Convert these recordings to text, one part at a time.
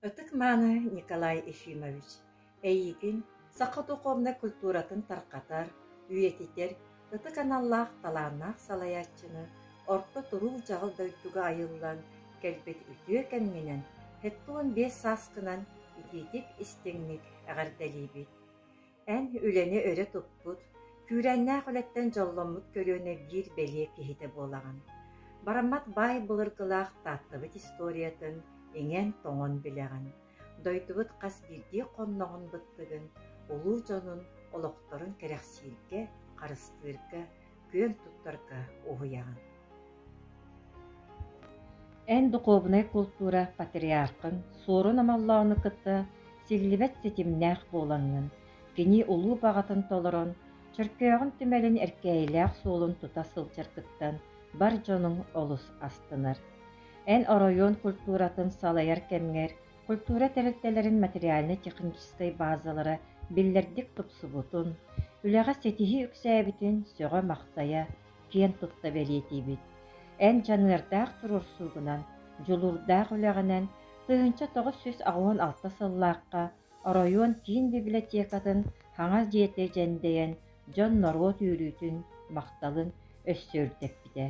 Ытык маны Николай Ефимович. Эйигин сақа духовна культуратын тарқатар, үйетитер, ытык аналлах талааннаах салаяччыны, орто туруу жағыл дойттуга айыллан, келбет үтүө кэнненен, хеттуон 5 саскынан ититик истеңник ағардалибит. Эн үлени өрө туппут, күрәннәэх үлеттен жолломмут көлөөнө бир белие кихите болаган. Барамат бай былыргылаах тааттыбыт историятын эңен тоңон билеган. Дойтубут қас бирди конноғын быттыгын, улуу жонун олоқторун керексиирге, қарыстырга, көн туттарга уһуяган. Эн духовная культура патриархын, сорун амаллааны кытта, силливет сетимнәэх болаңын, кини улуу бағатын толорон, чыркөөгүн түмелин эркейлээх суолун тута сылчаркыттан, бар жонун олус астынар. Эн оройон культуратын салайар кемгер, культура теректелерин материально-технической базалары биллердик тупсубутун, үлэҕэ сетиһи үксээбитин сөҕө махтая, киен тутта белиетибит. Эн жаныырдаах турурсуугунан, жулурдаах үлэҕинэн, тыһынча 906 сыллаакка оройон киин библиотекатын хаңа диэте жэндэйэн дьон норуо түүрүүтүн махталын өссөөрдэппитэ.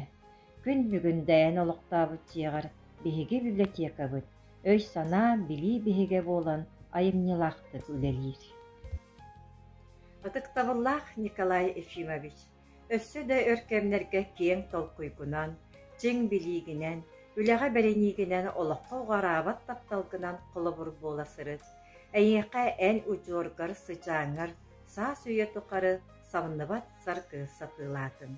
Күн бүгүндәйэн олоқтаабыт тиэгэр биһиги библиотекабыт, өй санаа билии биһиге буолан айымнылаахтык үлэлиир. Ытыктабыллаах Николай Ефимович, өссө да өркемнерге киэң толкуйгунан, чиң билиигинэн, үлэҕэ бэрэнигинэн олоққа уғараабат тапталгынан қолобур буоласырыт, эйиэхэ эн удьуоргар сычааҥар, саас үйэ тухары самынныбат саркы сатыылаатын.